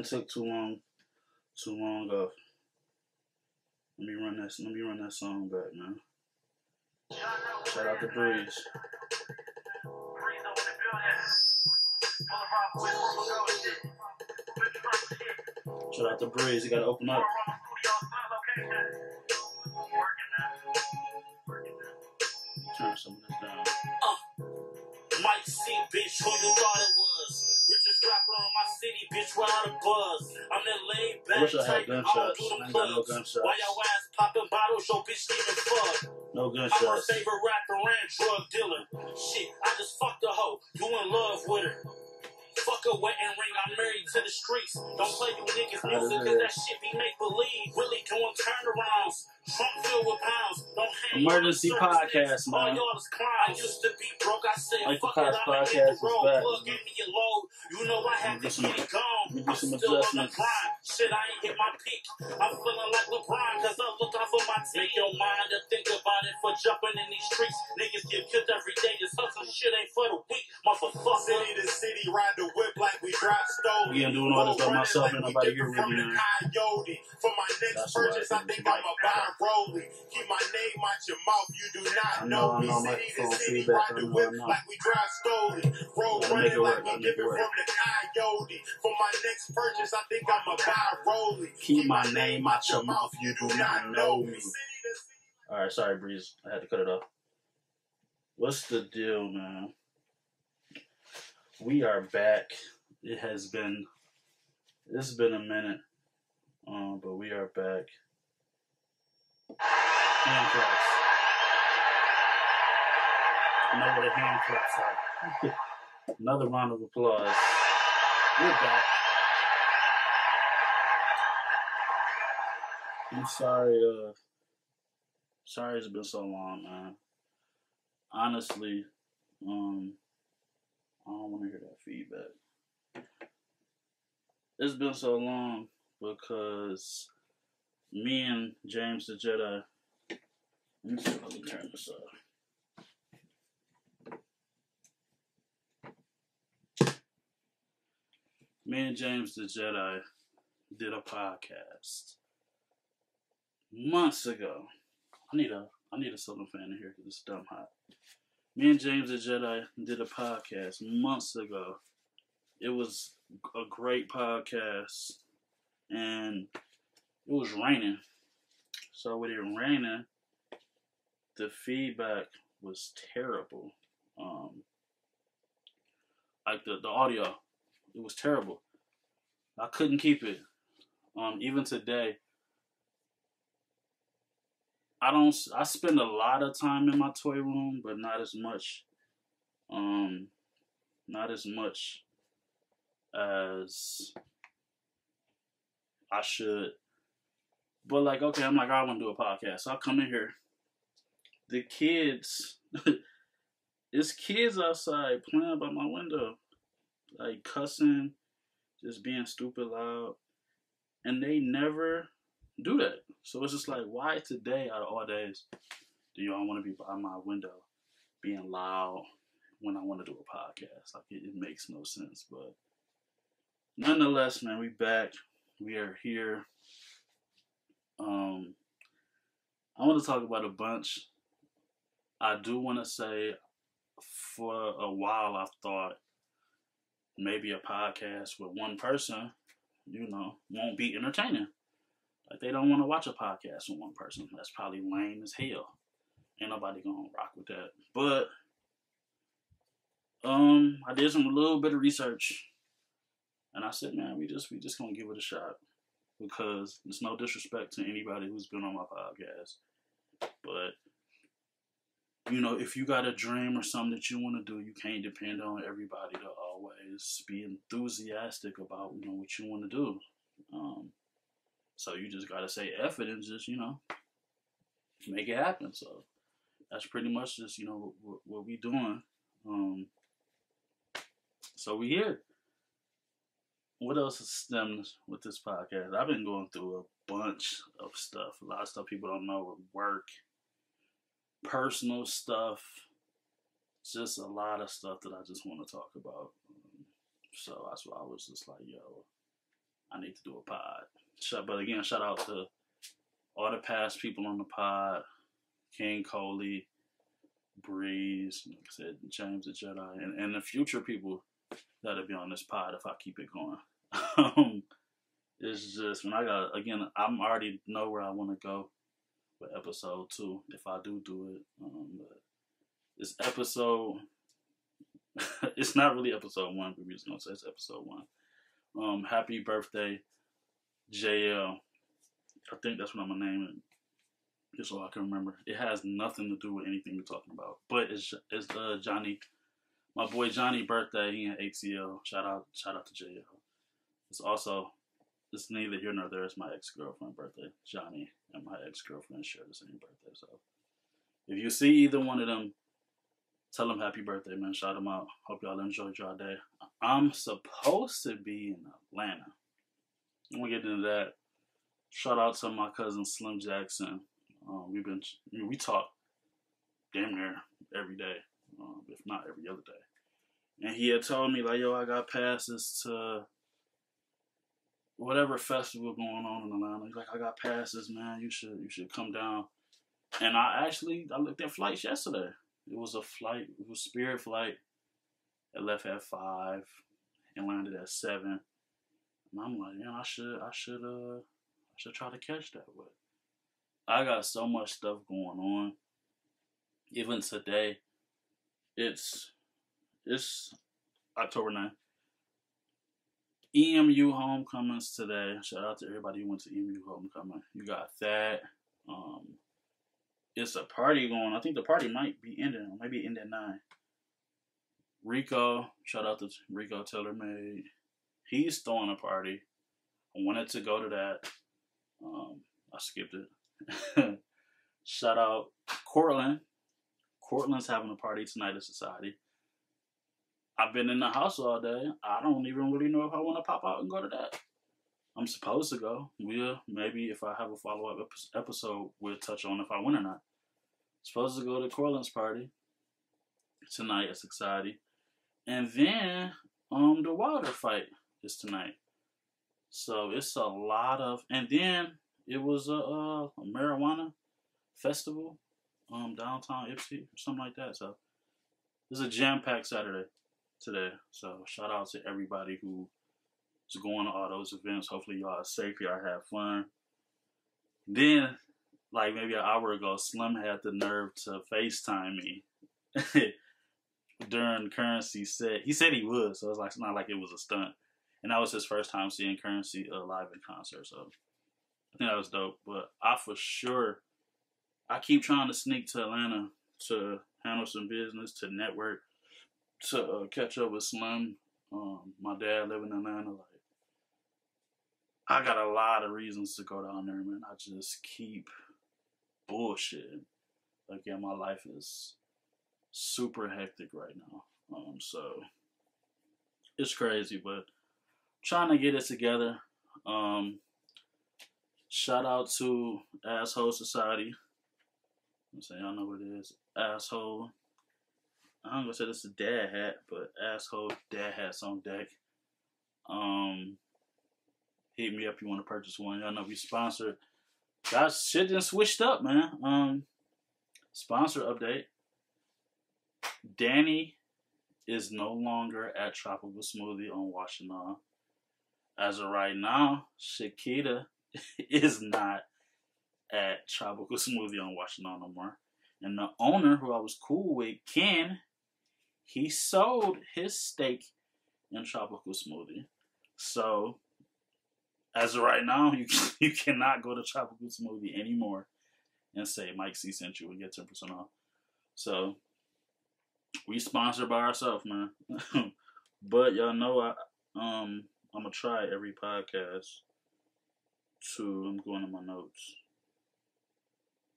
took too long off. Let me run that song back, man. Shout out to Breeze. Shout out to Breeze. You gotta open up. Turn some of this down. Mike C, bitch, who you thought it was? Richest rapper in my city, bitch, without a buzz. I'm that laid back type, I don't do them plugs. Why your ass popping bottles, your bitch getting fucked? No gunshots. I'm her favorite rapper and drug dealer. Shit, I just fucked a hoe, you in love with her. Fuck a wedding ring, I'm married to the streets. Don't play you niggas music, cause that shit be make-believe. Really doing turnarounds. Trunk filled with pounds. Don't hang Emergency podcast, man. All y'all is clowns. I used to be broke, I said, like fuck it, I'ma hit the road. Plug in me a load. You know I had to get it gone. I'm still on the grind. Shit, I ain't hit my peak. I'm feeling like LeBron, cause I look out for my team. Make your mind to think about it for jumping in these streets. Niggas get killed every day. This hustle shit ain't for the weak. Motherfucker. City to city, ride the whip like we drive stolen. Yeah, I'm doing all this by myself and nobody here with me, man. For my next purchase, I think I'ma buy rolling. Keep my name out your mouth, you do not know me. City to city, ride the whip like we drive stolen. Road running like we dipping from the coyote. For my next purchase, I think I'ma buy rolling. Keep my name out your mouth, you do not know me. Alright, sorry, Breeze. I had to cut it off. What's the deal, man? We are back. It's been a minute. But we are back. Hand claps. I know what a hand claps are. Another round of applause. We're back. I'm sorry, sorry it's been so long, man. Honestly, I don't want to hear that feedback. It's been so long because me and James the Jedi. Let me see if I can turn this up. Me and James the Jedi did a podcast months ago. I need a ceiling fan in here because it's dumb hot. Me and James the Jedi did a podcast months ago. It was a great podcast, and it was raining. So with it raining, the feedback was terrible. Like the audio, it was terrible. I couldn't keep it. Even today, I spend a lot of time in my toy room, but not as much. Not as much as I should. But like, okay, I'm like, I want to do a podcast. So I come in here. The kids, it's kids outside playing by my window, like cussing, just being stupid loud, and they never do that. So it's just like, why today out of all days do y'all want to be by my window being loud when I want to do a podcast? Like it makes no sense. But nonetheless, man, we back. We are here. I want to talk about a bunch. I do want to say, for a while, I thought maybe a podcast with one person, won't be entertaining. Like, they don't want to watch a podcast with one person. That's probably lame as hell. Ain't nobody gonna rock with that. But, I did some little bit of research. And I said, man, we just gonna give it a shot. Because it's no disrespect to anybody who's been on my podcast. But, if you got a dream or something that you want to do, you can't depend on everybody to always be enthusiastic about, what you want to do. So you just got to say F it and just, make it happen. So that's pretty much just, what we doing. So we here. What else stems with this podcast? I've been going through a bunch of stuff. A lot of stuff people don't know with work, personal stuff, just a lot of stuff that I just want to talk about. So that's why I was just like, yo, I need to do a pod. But again, shout out to all the past people on the pod. King Coley, Breeze, like I said, James the Jedi, and the future people that'll be on this pod if I keep it going. It's just when I'm already know where I want to go with episode 2 if I do it. But this episode, it's not really episode 1, but we're just gonna say it's episode 1. Happy birthday, JL. I think that's what I'm gonna name it. Just so I can remember. It has nothing to do with anything we're talking about. But it's Johnny, my boy Johnny birthday. He in ATL. Shout out to JL. It's neither here nor there. It's my ex-girlfriend's birthday. Johnny and my ex-girlfriend share the same birthday. So if you see either one of them, tell them happy birthday, man. Shout them out. Hope y'all enjoyed y'all day. I'm supposed to be in Atlanta. I'm gonna get into that. Shout out to my cousin Slim Jackson. We talk damn near every day, if not every other day. And he had told me like, yo, I got passes to whatever festival going on in Atlanta. He's like, I got passes, man. You should come down. And I looked at flights yesterday. It was a flight. It was Spirit flight. It left at 5 and landed at 7. And I'm like, I should try to catch that. But I got so much stuff going on. Even today, it's October 9th. EMU homecomings today. Shout out to everybody who went to EMU homecoming. You got that. It's a party going. I think the party might be ending. Maybe end at 9. Rico. Shout out to Rico TaylorMade. He's throwing a party. I wanted to go to that. I skipped it. Shout out Cortland. Cortland's having a party tonight at Society. I've been in the house all day. I don't even really know if I want to pop out and go to that. I'm supposed to go. Maybe if I have a follow-up episode, we'll touch on if I win or not. Supposed to go to Cortland's party tonight at Society. And then the Wilder fight is tonight. So it's a lot of, and then it was a marijuana festival, downtown Ipsy or something like that. So it's a jam-packed Saturday today. So shout out to everybody who is going to all those events. Hopefully y'all are safe, y'all have fun. Then, like maybe an hour ago, Slim had the nerve to FaceTime me during Currency set. He said he would, so it's not like it was a stunt. And that was his first time seeing Currency live in concert. So I think that was dope. But I keep trying to sneak to Atlanta to handle some business, to network, to catch up with Slim. My dad living in Atlanta. Like, I got a lot of reasons to go down there, man. I just keep bullshitting. Like, yeah, my life is super hectic right now. So it's crazy, but trying to get it together. Shout out to Asshole Society. I'm saying y'all know what it is. Asshole. I'm gonna say this is a dad hat, but Asshole dad hats on deck. Hit me up if you want to purchase one. Y'all know we sponsored. Got shit done switched up, man. Sponsor update. Danny is no longer at Tropical Smoothie on Washington. As of right now, Shakita is not at Tropical Smoothie on Washington no more. And the owner, who I was cool with, Ken, he sold his stake in Tropical Smoothie. So, as of right now, you cannot go to Tropical Smoothie anymore and say Mike C sent you and get 10% off. So, we sponsored by ourselves, man. But y'all know I'm gonna try every podcast I'm going to my notes.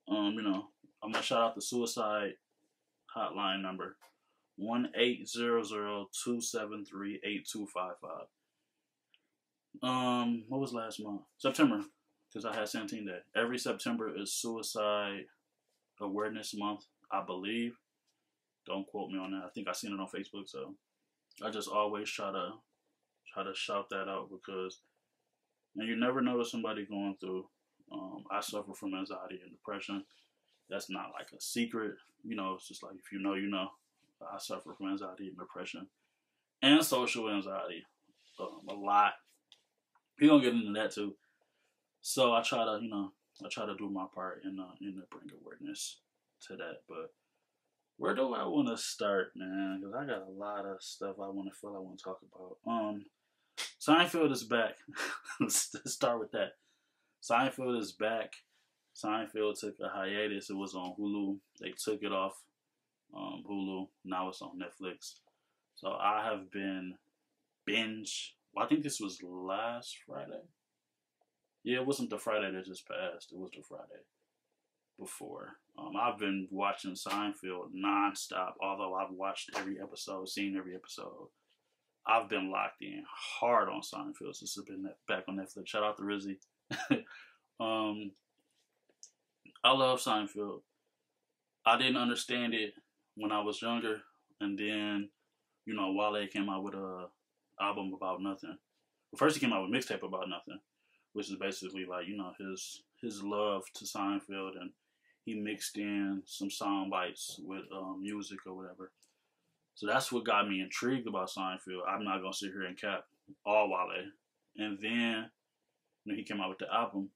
I'm gonna shout out the suicide hotline number 1-800-273-8255. What was last month? September, because I had 17 Day. Every September is Suicide Awareness Month, I believe. Don't quote me on that. I think I seen it on Facebook, so I just always try to shout that out because And you never know somebody going through. I suffer from anxiety and depression. That's not like a secret. You know, it's just like if you know, you know. I suffer from anxiety and depression and social anxiety a lot. We're gonna get into that too. So I try to, you know, do my part in bring awareness to that. But where do I want to start, man? Because I got a lot of stuff I want to talk about. Seinfeld is back. Let's start with that. Seinfeld is back. Seinfeld took a hiatus. It was on Hulu. They took it off Hulu. Now it's on Netflix. So I have been binge. Well, I think this was last Friday. Yeah, it wasn't the Friday that just passed. It was the Friday before. I've been watching Seinfeld nonstop. Although I've watched every episode, seen every episode. I've been locked in hard on Seinfeld since it's been back on Netflix. Shout out to Rizzy. I love Seinfeld. I didn't understand it when I was younger, and then, you know, Wale came out with a album about nothing. Well, first he came out with mixtape about nothing, which is basically like, you know, his love to Seinfeld, and he mixed in some sound bites with music or whatever. So that's what got me intrigued about Seinfeld. I'm not gonna sit here and cap all Wale. And then, you know, he came out with the album,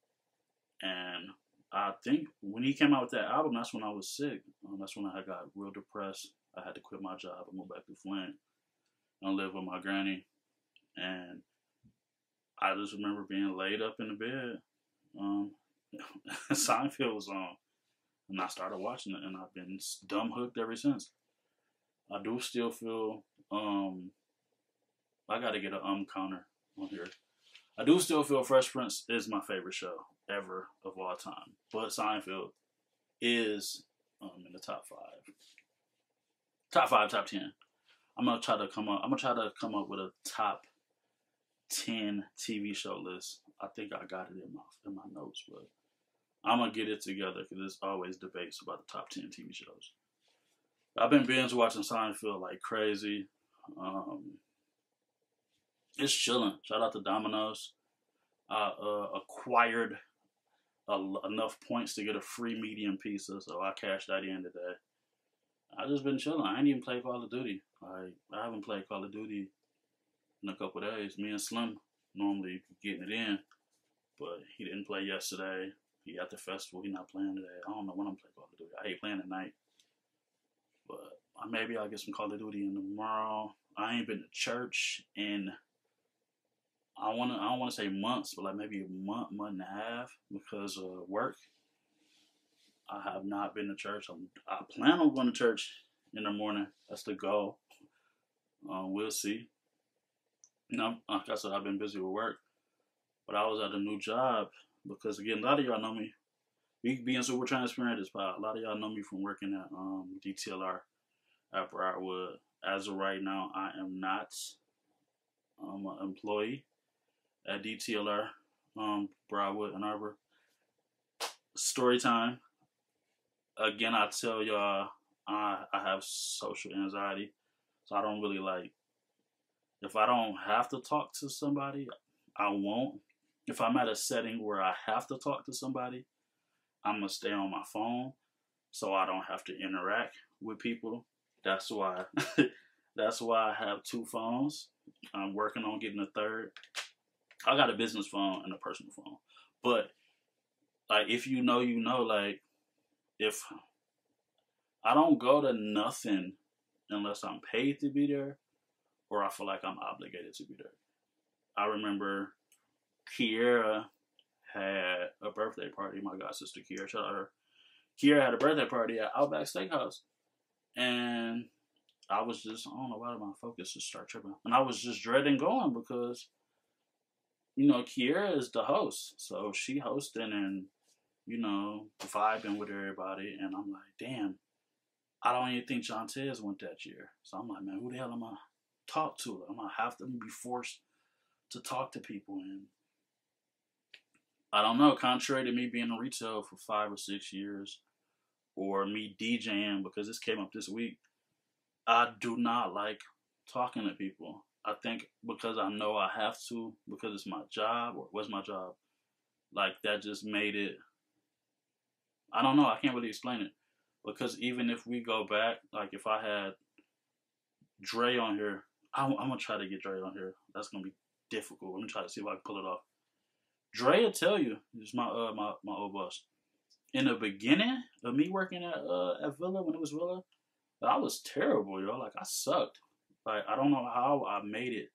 and I think when he came out with that album, that's when I was sick. That's when I got real depressed. I had to quit my job and move back to Flint and live with my granny. And I just remember being laid up in the bed. Seinfeld was on, and I started watching it, and I've been dumb hooked ever since. I do still feel, I gotta get a counter on here. I do still feel Fresh Prince is my favorite show ever of all time. But Seinfeld is in the top 5. Top 5, top 10. I'm gonna try to come up with a top 10 TV show list. I think I got it in my notes, but I'm gonna get it together because there's always debates about the top 10 TV shows. I've been binge watching Seinfeld like crazy. It's chilling. Shout out to Domino's. I acquired enough points to get a free medium pizza, so I cashed that in today. I just been chilling. I ain't even played Call of Duty. I haven't played Call of Duty in a couple of days. Me and Slim normally getting it in, but he didn't play yesterday. He at the festival. He not playing today. I don't know when I'm playing Call of Duty. I hate playing at night, but maybe I'll get some Call of Duty in tomorrow. I ain't been to church in I don't want to say months, but like maybe a month and a half because of work. I have not been to church. I plan on going to church in the morning. That's the goal. We'll see. You know, like I said, I've been busy with work, but I was at a new job because, again, a lot of y'all know me. Me being super transparent is a lot of y'all know me from working at DTLR at Briarwood. As of right now, I am not an employee at DTLR, Briarwood and Arbor. Story time. Again, I tell y'all, I have social anxiety, so I don't really like, if I don't have to talk to somebody, I won't. If I'm at a setting where I have to talk to somebody, I'm going to stay on my phone so I don't have to interact with people. That's why I have 2 phones. I'm working on getting a third. I got a business phone and a personal phone. But, like, if you know, like, if I don't go to nothing unless I'm paid to be there or I feel like I'm obligated to be there. I remember Kiera had a birthday party. My god sister Kiera, shout out her. Kiera had a birthday party at Outback Steakhouse. And I was just, I don't know why my focus just started tripping. And I was just dreading going because, you know, Kiera is the host. So she hosting and, you know, vibing with everybody. And I'm like, damn, I don't even think John Tez went that year. So I'm like, man, who the hell am I talk to? I'm going to have to be forced to talk to people. And I don't know, contrary to me being in retail for 5 or 6 years or me DJing, because this came up this week, I do not like talking to people. I think because I know I have to, because it's my job, or was my job, like, that just made it, I don't know, I can't really explain it. Because even if we go back, like, if I had Dre on here, I'm going to try to get Dre on here. That's going to be difficult. I'm going to try to see if I can pull it off. Dre will tell you, this is my old boss. In the beginning of me working at Villa, when it was Villa, I was terrible, yo. Like, I sucked. Like, I don't know how I made it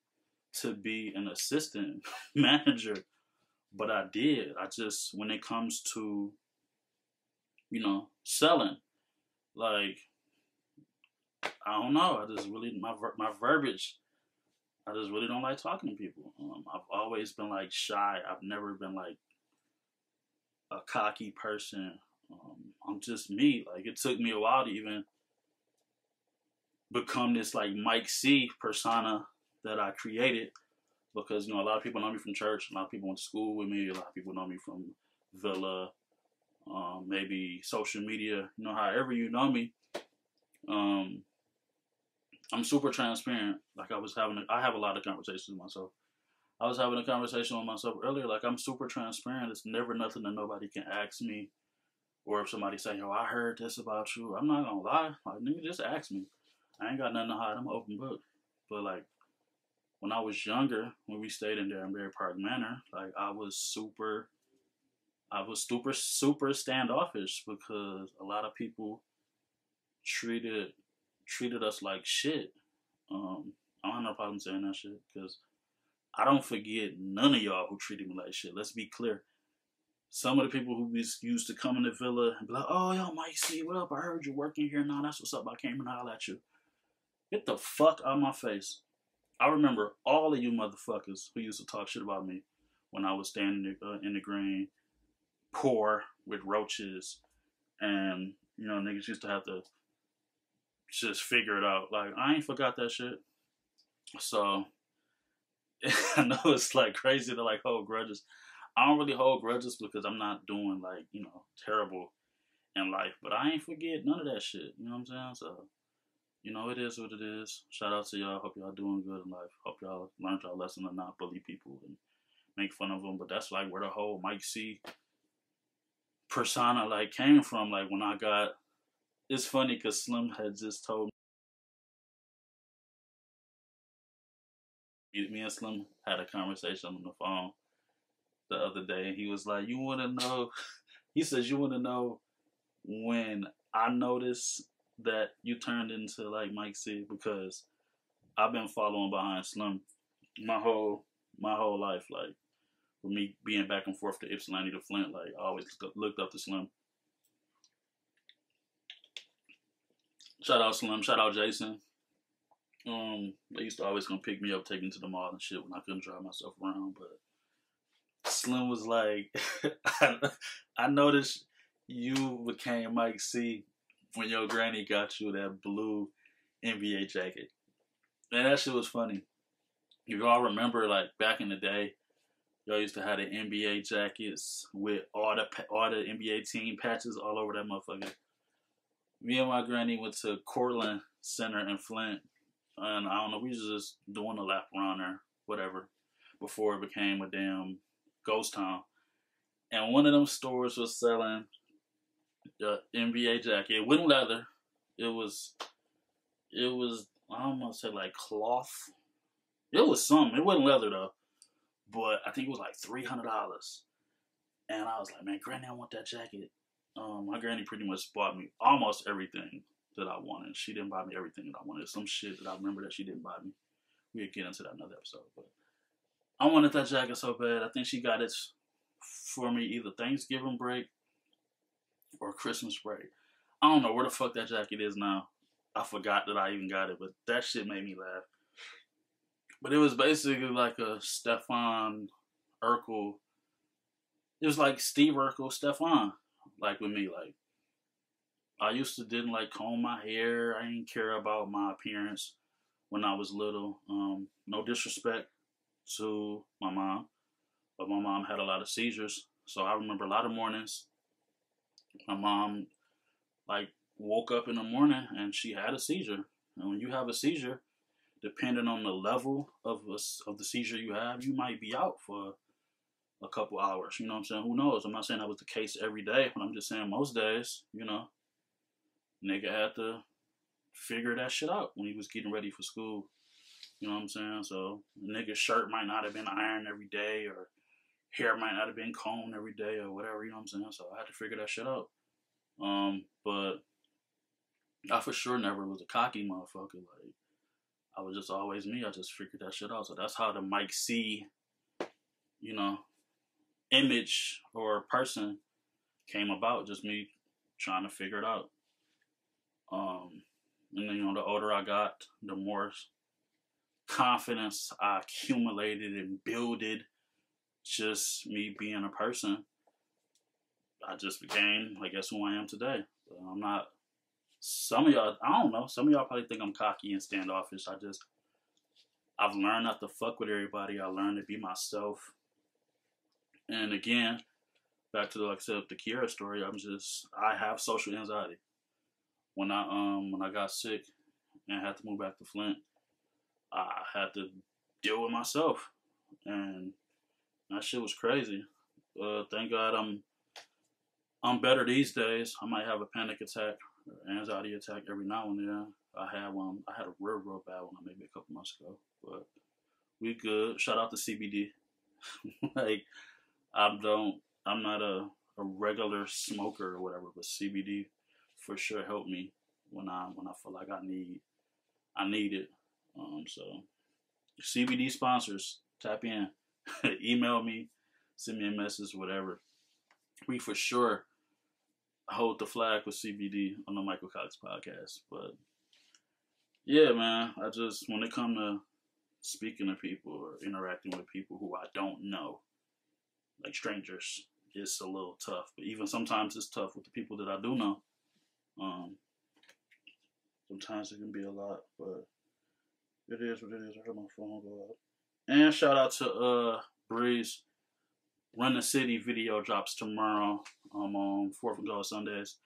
to be an assistant manager, but I did. I just, when it comes to, you know, selling, like, I don't know. I just really, my verbiage, I just really don't like talking to people. I've always been, like, shy. I've never been, like, a cocky person. I'm just me. Like, it took me a while to even become this, like, Mike C persona that I created, because, you know, a lot of people know me from church. A lot of people went to school with me. A lot of people know me from Villa, maybe social media. You know, however you know me. I'm super transparent. Like, I have a lot of conversations with myself. I was having a conversation with myself earlier. Like, I'm super transparent. It's never nothing that nobody can ask me. Or if somebody say, yo, I heard this about you, I'm not gonna lie. Like, nigga, just ask me. I ain't got nothing to hide. I'm an open book. But, like, when I was younger, when we stayed in there in Berry Park Manor, like, I was super standoffish, because a lot of people treated us like shit. I don't have no problem saying that shit, because I don't forget none of y'all who treated me like shit. Let's be clear. Some of the people who used to come in the Villa and be like, oh, yo, Mike C, what up? I heard you working here now. That's what's up. I came and holler at you. Get the fuck out of my face. I remember all of you motherfuckers who used to talk shit about me when I was standing in the green, poor, with roaches, and, you know, niggas used to have to just figure it out. Like, I ain't forgot that shit. So, I know it's, like, crazy to, like, hold grudges. I don't really hold grudges because I'm not doing, like, you know, terrible in life. But I ain't forget none of that shit. You know what I'm saying? So, you know, it is what it is. Shout out to y'all. Hope y'all doing good in life. Hope y'all learned y'all lesson to not bully people and make fun of them. But that's, like, where the whole Mike C persona, like, came from. Like, when I got... It's funny because Slim had just told me and Slim had a conversation on the phone the other day, and he was like, you want to know, he says, you want to know when I noticed that you turned into, like, Mike C, because I've been following behind Slim my whole life, like, with me being back and forth to Ypsilanti to Flint, like, I always looked up to Slim. Shout out Slim, shout out Jason. They used to always come pick me up, take me to the mall and shit when I couldn't drive myself around, but Slim was like, I noticed you became Mike C when your granny got you that blue NBA jacket. And that shit was funny. If y'all remember, like, back in the day, y'all used to have the NBA jackets with all the NBA team patches all over that motherfucker. Me and my granny went to Cortland Center in Flint, and I don't know, we was just doing a lap around there, whatever, before it became a damn ghost town. And one of them stores was selling the NBA jacket. It wasn't leather. It was I don't want to say, like, cloth. It was something. It wasn't leather though. But I think it was like $300. And I was like, man, Granny, I want that jacket. My granny pretty much bought me almost everything that I wanted. She didn't buy me everything that I wanted. Some shit that I remember that she didn't buy me. We'll get into that another episode. But I wanted that jacket so bad. I think she got it for me either Thanksgiving break or Christmas break. I don't know where the fuck that jacket is now. I forgot that I even got it, but that shit made me laugh. But it was basically like a Stefan Urkel. It was like Steve Urkel, Stefan. Like with me, like, I used to didn't like comb my hair. I didn't care about my appearance when I was little. No disrespect to my mom, but my mom had a lot of seizures. So I remember a lot of mornings, my mom, like, woke up in the morning and she had a seizure. And when you have a seizure, depending on the level of the seizure you have, you might be out for a couple hours. You know what I'm saying? Who knows? I'm not saying that was the case every day, but I'm just saying most days, you know, nigga had to figure that shit out when he was getting ready for school. You know what I'm saying? So nigga's shirt might not have been ironed every day, or hair might not have been combed every day, or whatever. You know what I'm saying? So I had to figure that shit out. But I for sure never was a cocky motherfucker. Like, I was just always me. I just figured that shit out. So that's how the Mike C, you know, image or person came about. Just me trying to figure it out. And then, you know, the older I got, the more confidence I accumulated and builded. Just me being a person, I just became, I guess, who I am today. I'm not. Some of y'all, I don't know. Some of y'all probably think I'm cocky and standoffish. I've learned not to fuck with everybody. I learned to be myself. And again, back to like I said, the Kiera story. I have social anxiety. When I got sick and had to move back to Flint, I had to deal with myself, and that shit was crazy. Thank God I'm better these days. I might have a panic attack, or anxiety attack every now and then. I had a real bad one maybe a couple months ago, but we good. Shout out to CBD. Like, I'm not a regular smoker or whatever, but CBD for sure helped me when I feel like I need it. So CBD sponsors, tap in, email me, send me a message, whatever. We for sure hold the flag with CBD on the Michael Cox podcast. But yeah, man, when it comes to speaking to people or interacting with people who I don't know, like strangers, it's a little tough. But even sometimes it's tough with the people that I do know. Sometimes it can be a lot, but it is what it is. I heard my phone go out. And shout out to Breeze. Run the City video drops tomorrow. On 4th of July Sundays.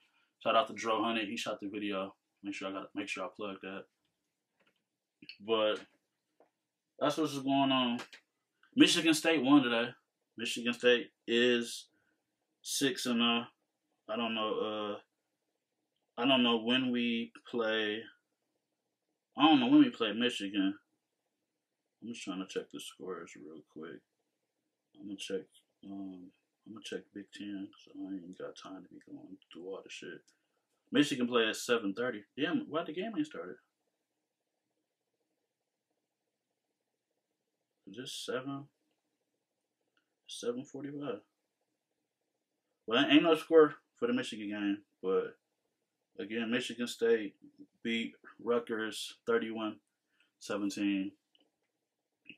Shout out to Dro Honey. He shot the video. Make sure I plug that. But that's what's going on. Michigan State won today. Michigan State is 6-0. I don't know when we play. I don't know when we play Michigan. I'm just trying to check the scores real quick. I'm gonna check Big Ten, so I ain't got time to be going through all the shit. Michigan play at 7:30. Damn, why the game ain't started? Just 7:45. Well, ain't no score for the Michigan game, but again, Michigan State beat Rutgers 31-17.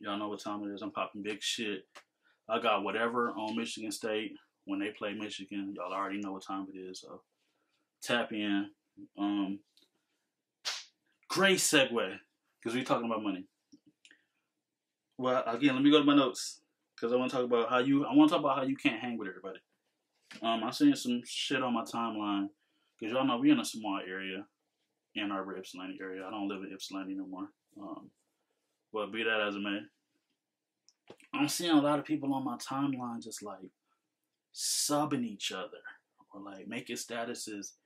Y'all know what time it is. I'm popping big shit. I got whatever on Michigan State when they play Michigan. Y'all already know what time it is, so tap in. Great segue, because we're talking about money. Well, again, let me go to my notes, because I want to talk about how you can't hang with everybody. I'm seeing some shit on my timeline, because y'all know we in a small area, Ann Arbor, Ypsilanti area. I don't live in Ypsilanti no more. But be that as it may, I'm seeing a lot of people on my timeline just like subbing each other or like making statuses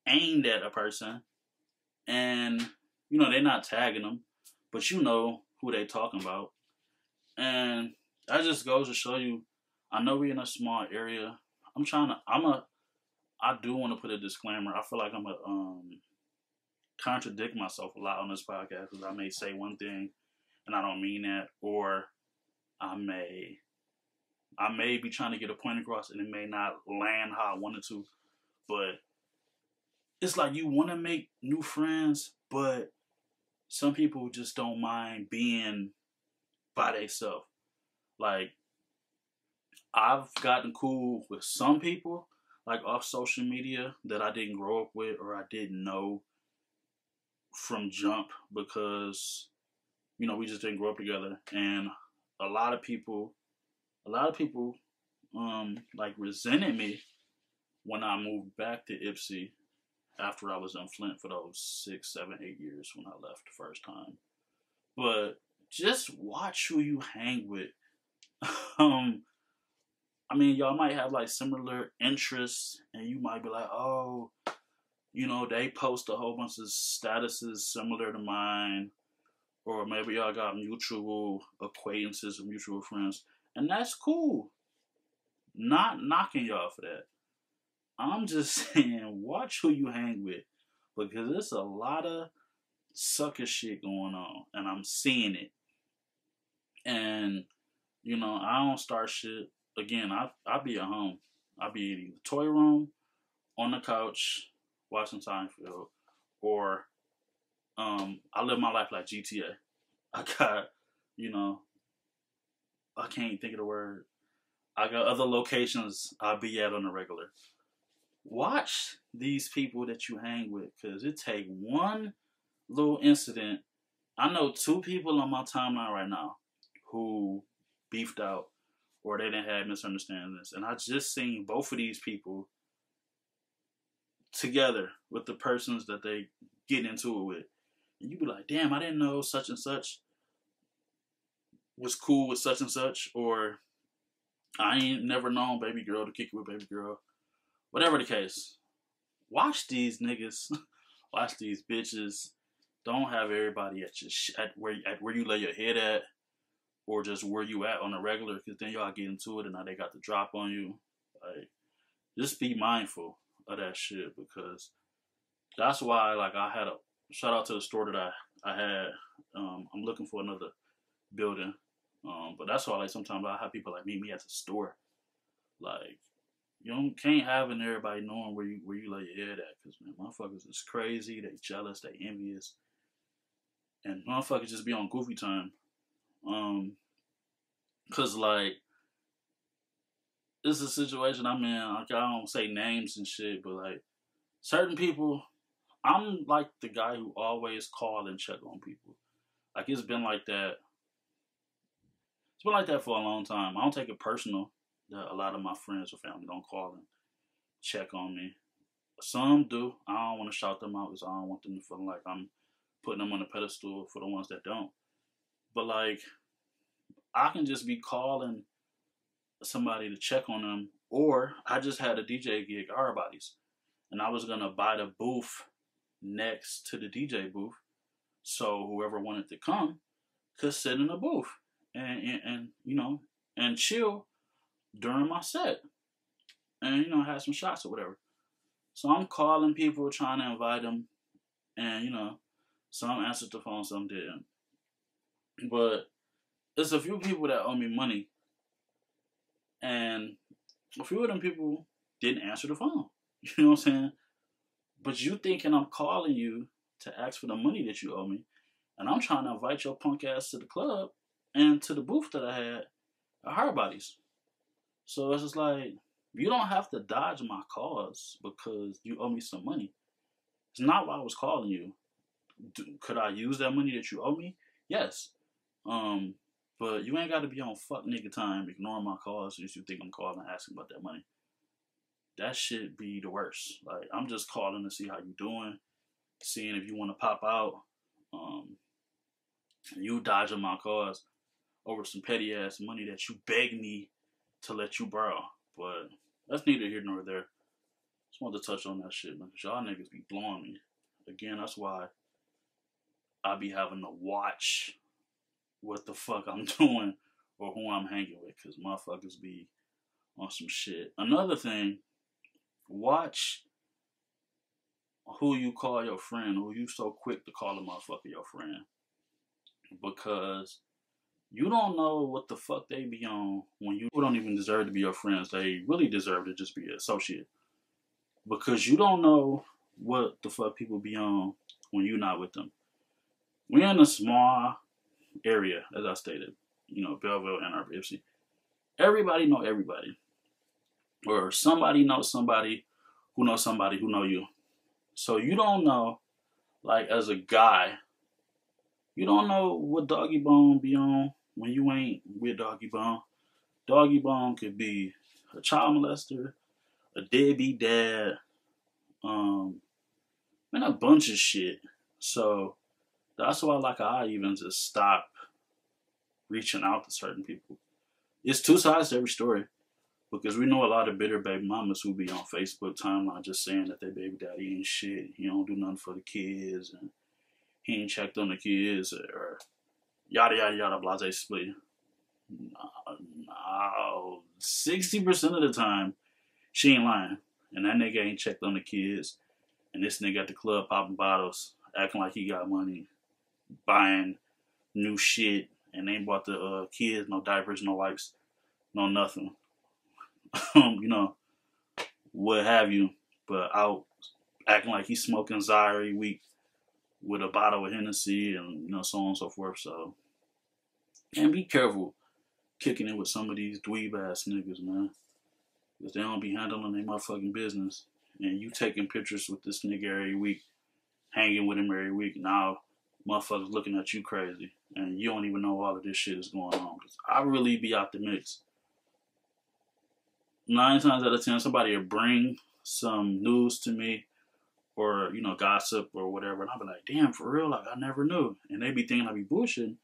aimed at a person, and you know they're not tagging them, but you know who they talking about, and that just goes to show you. I know we're in a small area. I do want to put a disclaimer. I feel like I'm a contradict myself a lot on this podcast because I may say one thing and I don't mean that, or I may be trying to get a point across and it may not land how I wanted to. But it's like you want to make new friends, but some people just don't mind being by themselves. Like, I've gotten cool with some people, like off social media, that I didn't grow up with or I didn't know from jump because, you know, we just didn't grow up together. And a lot of people like resented me when I moved back to Ypsi after I was in Flint for those 6, 7, 8 years when I left the first time. But just watch who you hang with. I mean, y'all might have like similar interests, and you might be like, oh, you know, they post a whole bunch of statuses similar to mine, or maybe y'all got mutual acquaintances or mutual friends, and that's cool. Not knocking y'all for that. I'm just saying, watch who you hang with, because there's a lot of sucker shit going on, and I'm seeing it. And you know, I don't start shit. Again, I be at home. I be in the toy room, on the couch, watching Seinfeld, or I live my life like GTA. I got, you know, I can't think of the word. I got other locations I'll be at on the regular. Watch these people that you hang with, because it take one little incident. I know 2 people on my timeline right now who beefed out or they didn't have misunderstandings. And I just seen both of these people together with the persons that they get into it with. And you be like, damn, I didn't know such and such was cool with such and such, or I ain't never known baby girl to kick it with baby girl. Whatever the case, watch these niggas, watch these bitches. Don't have everybody at your at where you lay your head at, or just where you at on a regular, because then y'all get into it and now they got the drop on you. Like, just be mindful of that shit, because that's why, like, I had a shout out to the store that I had. I'm looking for another building, but that's why, like, sometimes I have people like meet me at the store. Like, can't have everybody knowing where you lay your head at, because man, motherfuckers is crazy. They jealous. They envious. And motherfuckers just be on goofy time. Cause like, it's a situation I'm in. Like, I don't say names and shit, but like, certain people, I'm like the guy who always call and check on people. Like, it's been like that. It's been like that for a long time. I don't take it personal that a lot of my friends or family don't call and check on me. Some do. I don't want to shout them out because I don't want them to feel like I'm putting them on a pedestal for the ones that don't. But like, I can just be calling somebody to check on them, or I just had a DJ gig at Our Bodies, and I was gonna buy the booth next to the DJ booth, so whoever wanted to come could sit in the booth and you know, and chill during my set, and you know, have some shots or whatever. So I'm calling people, trying to invite them, and you know, some answered the phone, some didn't. But there's a few people that owe me money, and a few of them people didn't answer the phone. You know what I'm saying? But you thinking I'm calling you to ask for the money that you owe me, and I'm trying to invite your punk ass to the club and to the booth that I had at Hard Bodies. So it's just like, you don't have to dodge my calls because you owe me some money. It's not why I was calling you. Could I use that money that you owe me? Yes. But you ain't got to be on fuck nigga time ignoring my calls just you think I'm calling asking about that money. That shit be the worst. Like, I'm just calling to see how you doing, seeing if you want to pop out. You dodging my calls over some petty ass money that you beg me to let you borrow. But that's neither here nor there. Just wanted to touch on that shit, man, because y'all niggas be blowing me. Again, that's why I be having to watch what the fuck I'm doing or who I'm hanging with, because motherfuckers be on some shit. Another thing, watch who you call your friend, who you so quick to call a motherfucker your friend. Because you don't know what the fuck they be on when you don't even deserve to be your friends. They really deserve to just be an associate. Because you don't know what the fuck people be on when you're not with them. We're in a small area, as I stated. You know, Belleville, Ann Arbor, Ipsy. Everybody know everybody. Or somebody knows somebody who knows somebody who know you. So you don't know, like, as a guy, you don't know what Doggy Bone be on when you ain't with Doggy Bone. Doggy Bone could be a child molester, a deadbeat dad, and a bunch of shit. So That's why, like, I even just stop reaching out to certain people. It's two sides to every story. Because we know a lot of bitter baby mamas who be on Facebook timeline just saying that their baby daddy ain't shit. He don't do nothing for the kids, and he ain't checked on the kids, or yada, yada, yada, blase split. No, 60% of the time, she ain't lying. And that nigga ain't checked on the kids. And this nigga at the club popping bottles, acting like he got money, buying new shit, and ain't bought the kids no diapers, no wipes, no nothing. You know, what have you, but out acting like he's smoking Zyre every week with a bottle of Hennessy and, you know, so on and so forth. So, and be careful kicking it with some of these dweeb ass niggas, man. Because they don't be handling their motherfucking business. And you taking pictures with this nigga every week, hanging with him every week. Now, motherfuckers looking at you crazy. And you don't even know all of this shit is going on. Cause I really be out the mix. 9 times out of 10, somebody will bring some news to me or, you know, gossip or whatever. And I'll be like, damn, for real? Like, I never knew. And they be thinking I be bullshitting.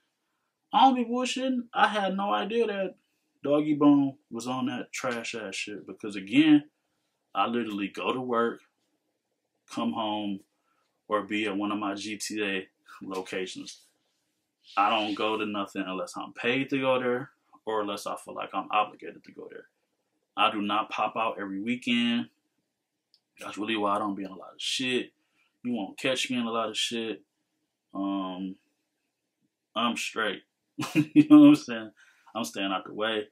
I don't be bullshitting. I had no idea that Doggy Bone was on that trash ass shit. Because, again, I literally go to work, come home, or be at one of my GTA locations. I don't go to nothing unless I'm paid to go there or unless I feel like I'm obligated to go there. I do not pop out every weekend. That's really why I don't be in a lot of shit. You won't catch me in a lot of shit. I'm straight. You know what I'm saying? I'm staying out the way.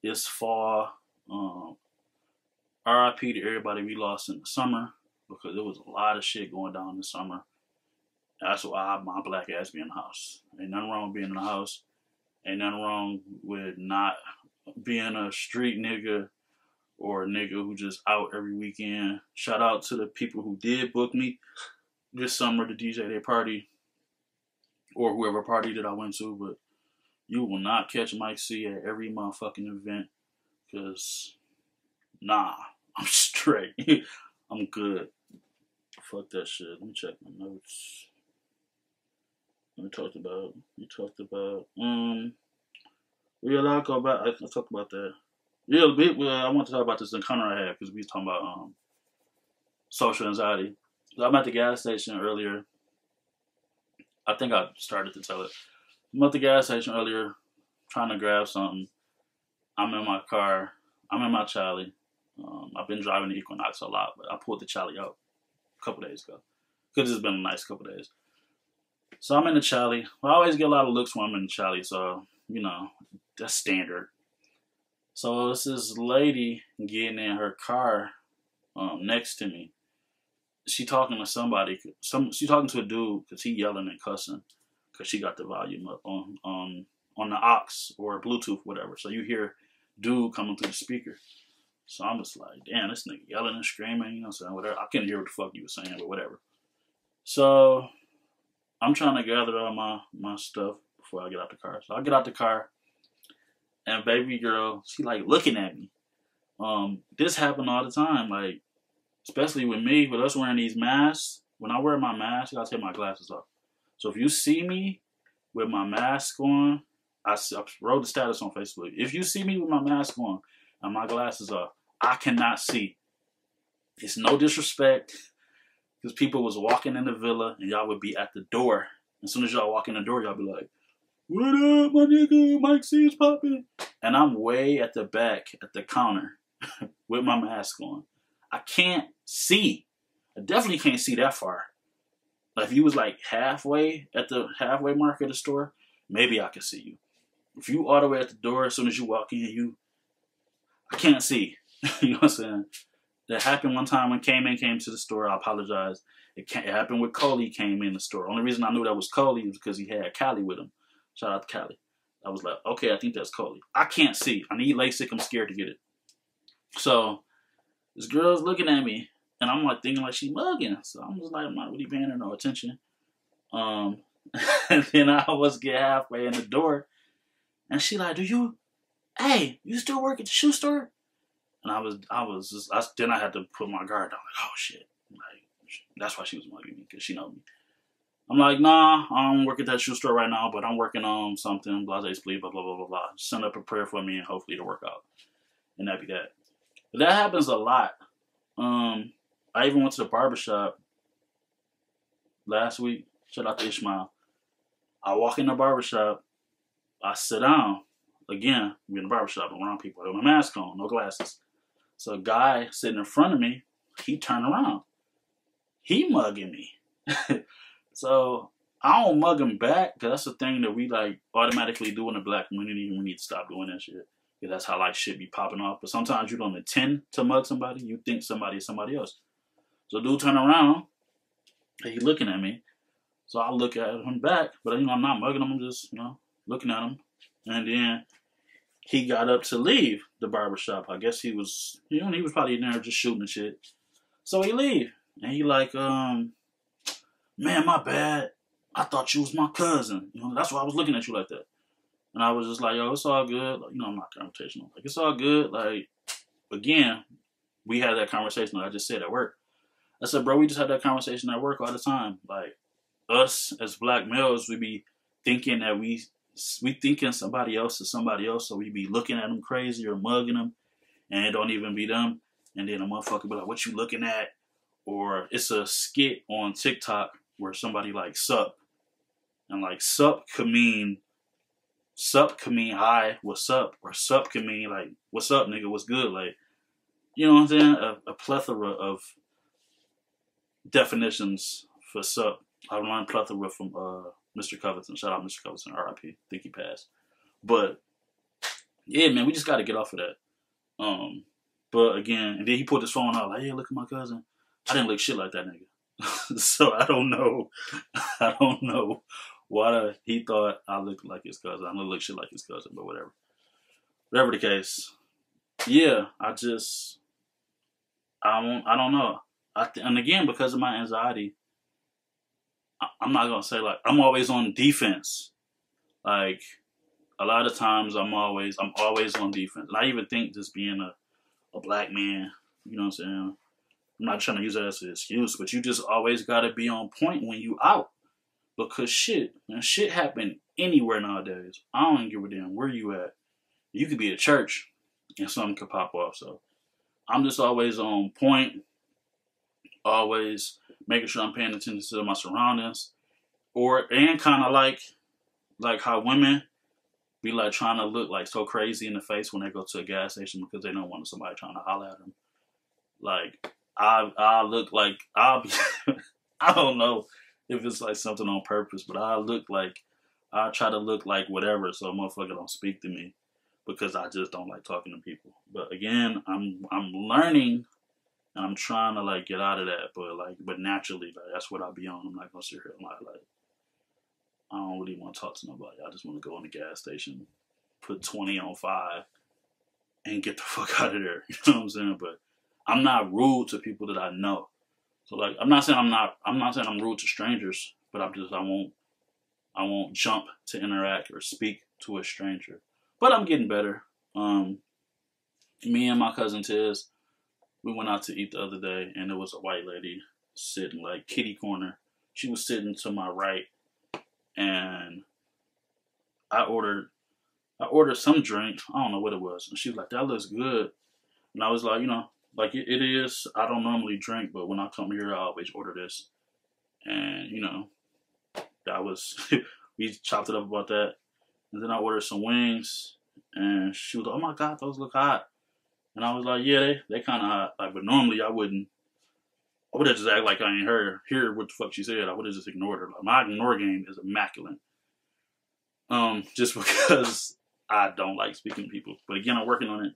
It's fall. RIP to everybody we lost in the summer because there was a lot of shit going down in the summer. That's why my black ass be in the house. Ain't nothing wrong with being in the house. Ain't nothing wrong with not being a street nigga or a nigga who just out every weekend. Shout out to the people who did book me this summer to DJ their party or whoever party that I went to, but you will not catch Mike C at every motherfucking event because, nah, I'm straight. I'm good. Fuck that shit. Let me check my notes. We talked about, yeah, I'll go back. I talked about that. Yeah, I want to talk about this encounter I had because we was talking about social anxiety. So I'm at the gas station earlier. I think I started to tell it. I'm at the gas station earlier trying to grab something. I'm in my car. I'm in my Charlie. I've been driving the Equinox a lot, but I pulled the Charlie out a couple days ago. Because it's been a nice couple days. So I'm in the Charlie. I always get a lot of looks when I'm in the Charlie, so, you know, that's standard. So it's this lady getting in her car next to me. She talking to somebody. She talking to a dude because he yelling and cussing because she got the volume up on the aux or Bluetooth, whatever. So you hear dude coming through the speaker. So I'm just like, damn, this nigga yelling and screaming, you know what I'm saying? Whatever. I couldn't hear what the fuck he was saying, but whatever. So I'm trying to gather all my stuff before I get out the car. So I get out the car, and baby girl, she like looking at me. This happened all the time, like, especially with me, with us wearing these masks. When I wear my mask, I gotta take my glasses off. So if you see me with my mask on, I wrote the status on Facebook. If you see me with my mask on and my glasses off, I cannot see. It's no disrespect. Because people was walking in the villa and y'all would be at the door. As soon as y'all walk in the door, y'all be like, what up, my nigga? Mike C is popping. And I'm way at the back at the counter with my mask on. I can't see. I definitely can't see that far. Like if you was like halfway at the halfway mark of the store, maybe I could see you. If you all the way at the door, as soon as you walk in, I can't see. You know what I'm saying? That happened one time when came to the store. I apologize. It happened with Coley came in the store. Only reason I knew that was Coley was because he had Callie with him. Shout out to Callie. I was like, okay, I think that's Coley. I can't see. I need LASIK. I'm scared to get it. So this girl's looking at me, and I'm like thinking like she mugging. So I'm just like, I'm not really paying her no attention. And then I was get halfway in the door, and she like, hey, you still work at the shoe store? And then I had to put my guard down. Like, oh shit. Like, that's why she was mugging me, because she know me. I'm like, nah, I don't work at that shoe store right now, but I'm working on something, blah, blah, blah, blah, blah, blah, blah. Send up a prayer for me and hopefully it'll work out. And that'd be that. But that happens a lot. I even went to the barbershop last week. Shout out to Ishmael. I walk in the barbershop. I sit down. Again, I'm in the barbershop around people. I have my mask on, no glasses. So a guy sitting in front of me, he turned around. He mugging me. So I don't mug him back, because that's the thing that we like automatically do in the black community, and we need to stop doing that shit. Because that's how like shit be popping off. But sometimes you don't intend to mug somebody. You think somebody is somebody else. So dude turn around, and he looking at me. So I look at him back, but I'm not mugging him. I'm just looking at him. And then he got up to leave the barbershop. I guess he was he was probably in there just shooting and shit. So he leave, and he like, man, my bad. I thought you was my cousin. That's why I was looking at you like that. And I was just like, yo, it's all good. Like, I'm not confrontational. Like, it's all good. Like, again, we had that conversation that I just said at work. I said, bro, we just had that conversation at work all the time. Like, us as black males, we be thinking that we thinking somebody else is somebody else, so we be looking at them crazy or mugging them, and it don't even be them. And then a motherfucker be like, what you looking at? Or it's a skit on TikTok where somebody like sup, and like sup could mean hi, what's up, or sup could mean like, what's up, nigga, what's good, like, you know what I'm saying? A plethora of definitions for sup. I learned plethora from Mr. Covington. Shout out Mr. Covington, R.I.P. Think he passed. But yeah, man, we just got to get off of that. But again, and then he put his phone out like, hey, look at my cousin. I didn't look shit like that nigga. So I don't know why he thought I looked like his cousin. I don't look shit like his cousin, but whatever. Whatever the case, yeah, I don't know. And again, because of my anxiety, I'm not gonna say like I'm always on defense. Like a lot of times, I'm always on defense. And I even think just being a black man, you know what I'm saying? I'm not trying to use that as an excuse, but you just always gotta be on point when you out. Because shit happen anywhere nowadays. I don't give a damn where you at. You could be at church and something could pop off. So I'm just always on point. Always making sure I'm paying attention to my surroundings. And kind of like how women be like trying to look like so crazy in the face when they go to a gas station because they don't want somebody trying to holler at them. Like I look like I'll be I don't know if it's like something on purpose, but I try to look like whatever so a motherfucker don't speak to me because I just don't like talking to people. But again, I'm learning and I'm trying to like get out of that, but naturally, like that's what I be on. I'm not gonna sit here and lie, like I don't really want to talk to nobody. I just want to go in the gas station, put 20 on 5, and get the fuck out of there. You know what I'm saying? But I'm not rude to people that I know. So like, I'm not saying I'm rude to strangers, but I won't jump to interact or speak to a stranger. But I'm getting better. Me and my cousin Tiz, we went out to eat the other day, and there was a white lady sitting like kitty corner. She was sitting to my right, and I ordered some drink. I don't know what it was, and she was like, "That looks good," and I was like, like it is. I don't normally drink, but when I come here, I always order this, and that was we chopped it up about that, and then I ordered some wings, and she was like, "Oh my God, those look hot." And I was like, yeah, they kind of hot. Like, but normally I would have just act like I ain't hear what the fuck she said. I would have just ignored her. Like, my ignore game is immaculate. Just because I don't like speaking to people. But again, I'm working on it.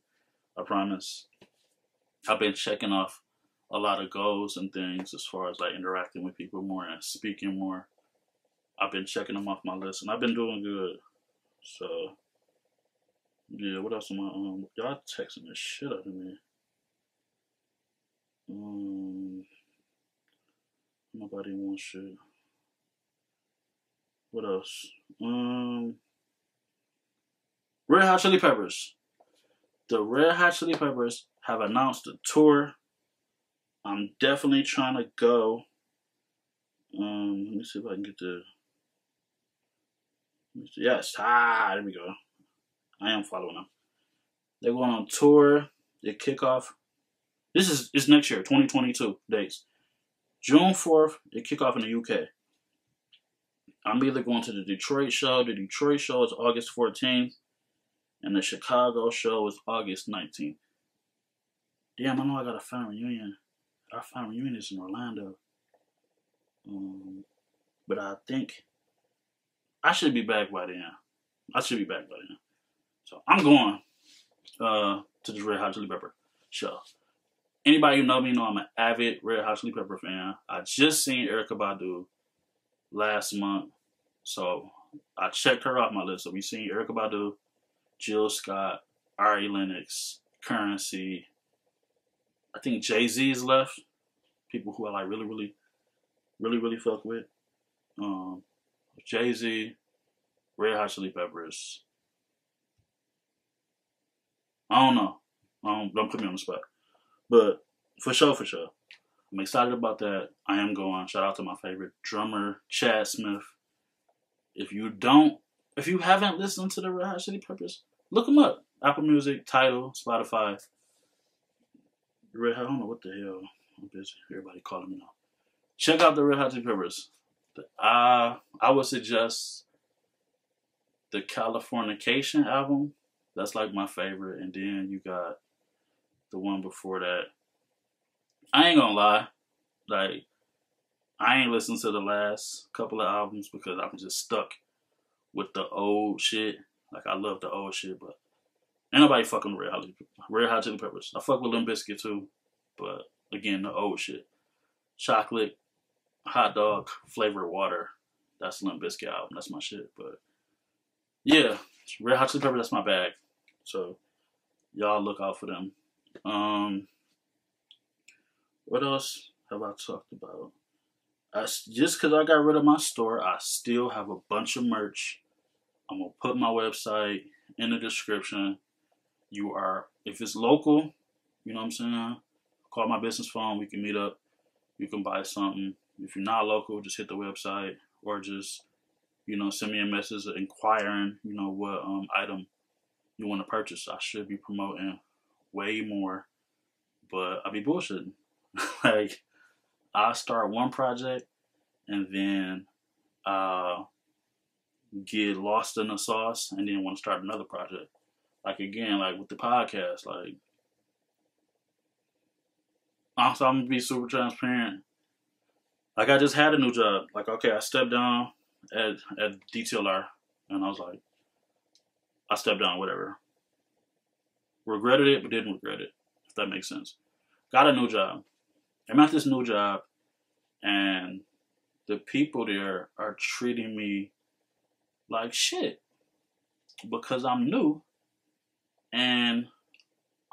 I promise. I've been checking off a lot of goals and things as far as like interacting with people more and speaking more. I've been checking them off my list, and I've been doing good. So. Yeah, what else am I y'all texting the shit out of me. Nobody wants shit. What else? Red Hot Chili Peppers. The Red Hot Chili Peppers have announced a tour. I'm definitely trying to go. Let me see if I can get the. Yes, there we go. I am following them. They're going on tour. They kick off. This is next year, 2022 dates. June 4th, they kick off in the UK. I'm either going to the Detroit show. The Detroit show is August 14th. And the Chicago show is August 19th. Damn, I know I got a family reunion. Our family reunion is in Orlando. But I think I should be back by then. So I'm going to the Red Hot Chili Pepper show. Anybody who know me know I'm an avid Red Hot Chili Pepper fan. I just seen Erykah Badu last month. So I checked her off my list. So we seen Erykah Badu, Jill Scott, Ari Lennox, Currency. I think Jay-Z's left. People who I like really fuck with. Jay-Z, Red Hot Chili Peppers. I don't know. Don't put me on the spot. But for sure. I'm excited about that. I am going. Shout out to my favorite drummer, Chad Smith. If you haven't listened to the Red Hot Chili Peppers, look them up. Apple Music, Tidal, Spotify. I don't know what the hell. I'm busy. Everybody calling me now. Check out the Red Hot Chili Peppers. I would suggest the Californication album. That's like my favorite. And then you got the one before that. I ain't gonna lie. Like, I ain't listened to the last couple of albums because I'm just stuck with the old shit. Like, I love the old shit, but ain't nobody fucking with Red Hot Chili Peppers. I fuck with Limp Bizkit too, but again, the old shit. Chocolate, hot dog, flavored water. That's Limp Bizkit album. That's my shit. But yeah, Red Hot Chili Peppers, that's my bag. So y'all look out for them. What else have I talked about? Just because I got rid of my store, I still have a bunch of merch. I'm going to put my website in the description. If it's local, you know what I'm saying? Call my business phone. We can meet up. You can buy something. If you're not local, just hit the website or just, send me a message inquiring, what item you want to purchase. I should be promoting way more, but I be bullshitting. Like, I'll start one project and then get lost in the sauce and then want to start another project. Like, again, like with the podcast, like, also, I'm going to be super transparent. Like, I just had a new job. Like, okay, I stepped down at DTLR, and I was like, I stepped down, whatever. Regretted it, but didn't regret it, if that makes sense. Got a new job. I'm at this new job, and the people there are treating me like shit because I'm new, and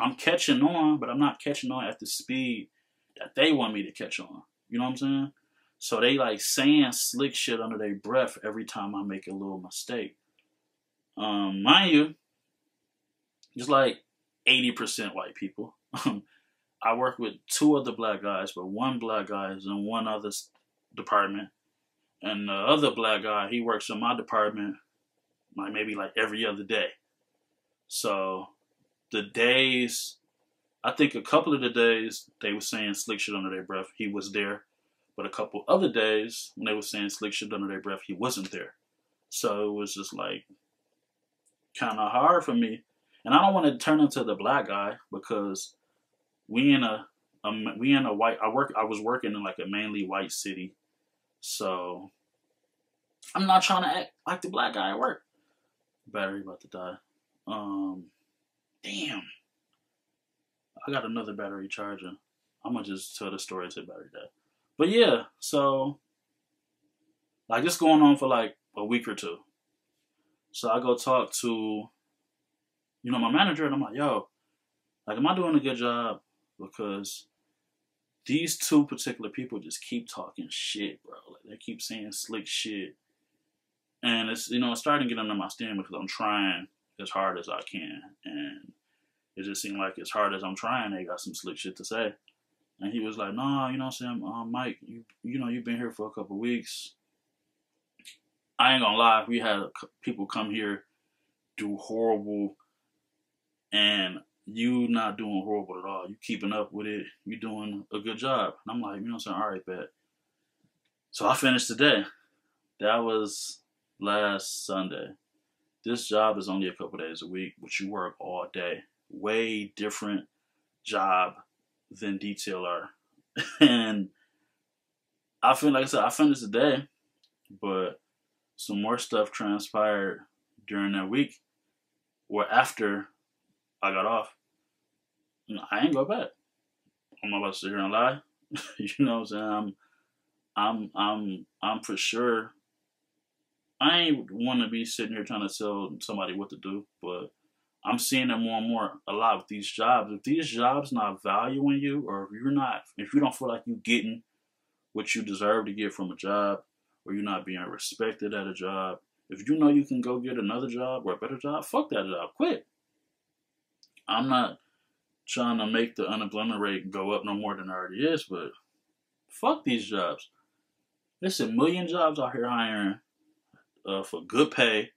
I'm catching on, but I'm not catching on at the speed that they want me to catch on. You know what I'm saying? So they like saying slick shit under their breath every time I make a little mistake. Mind you, just like 80% white people. I work with 2 other black guys, but one black guy is in one other department. And the other black guy, he works in my department maybe every other day. So the days, I think a couple of the days they were saying slick shit under their breath, he was there. But a couple other days when they were saying slick shit under their breath, he wasn't there. So it was just kind of hard for me. And I don't want to turn into the black guy because we in a white. I was working in a mainly white city, so I'm not trying to act like the black guy at work. Battery about to die. Damn. I got another battery charger. I'm gonna just tell the story until battery die. But yeah, so it's going on for a week or two. So I go talk to, my manager, and I'm like, yo, am I doing a good job? Because these 2 particular people just keep talking shit, bro. They keep saying slick shit. And it's, it's starting to get under my skin because I'm trying as hard as I can. And it just seemed like as hard as I'm trying, they got some slick shit to say. And he was like, "Nah, you know what I'm saying, Mike, you know you've been here for a couple of weeks. I ain't gonna lie, we had people come here do horrible, and you not doing horrible at all. You keeping up with it. You doing a good job." And I'm like, you know what I'm saying, all right, bet. So I finished today. That was last Sunday. This job is only a couple days a week, but you work all day. Way different job than detailer. And I feel like I said, I finished today, but some more stuff transpired during that week or after I got off. I ain't go back. I'm not about to sit here and lie. You know what I'm saying? I'm for sure. I ain't want to be sitting here trying to tell somebody what to do, but I'm seeing it more and more a lot with these jobs. If these jobs not valuing you, or if you don't feel like you getting what you deserve to get from a job, or you're not being respected at a job, if you know you can go get another job or a better job, fuck that job. Quit. I'm not trying to make the unemployment rate go up no more than it already is, but fuck these jobs. There's a million jobs out here hiring for good pay.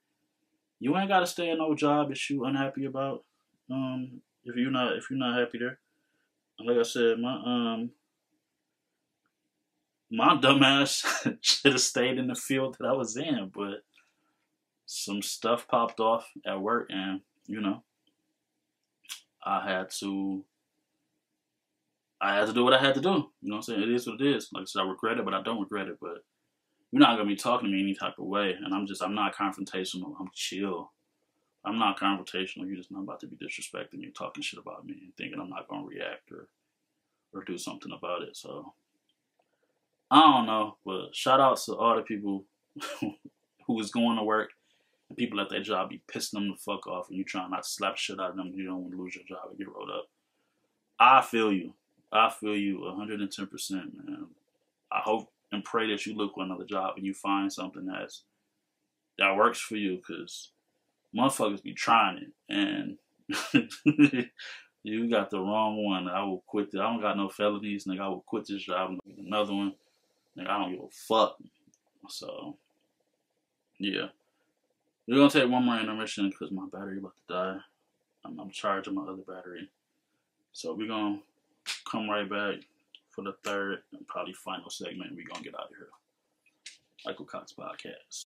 You ain't gotta stay in no job that you unhappy about. If you're not happy there. Like I said, my dumbass should have stayed in the field that I was in, but some stuff popped off at work, and you know, I had to do what I had to do. You know what I'm saying? It is what it is. Like I said, I regret it, but I don't regret it. But you're not gonna be talking to me any type of way, and I'm not confrontational. I'm chill. I'm not confrontational. You're just not about to be disrespecting me, talking shit about me, and thinking I'm not gonna react or do something about it. So I don't know, but shout out to all the people who is going to work and people at their job be pissing them the fuck off, and you trying not to slap shit out of them. You don't want to lose your job and get rolled up. I feel you. 110%, man. I hope and pray that you look for another job and you find something that works for you, because motherfuckers be trying it, and you got the wrong one. I will quit. I don't got no felonies, nigga. I will quit this job and get another one. Nigga, I don't give a fuck. So, yeah. We're going to take one more intermission because my battery about to die. I'm charging my other battery. So we're going to come right back for the third and probably final segment. We're going to get out of here. Michael Cox Podcast.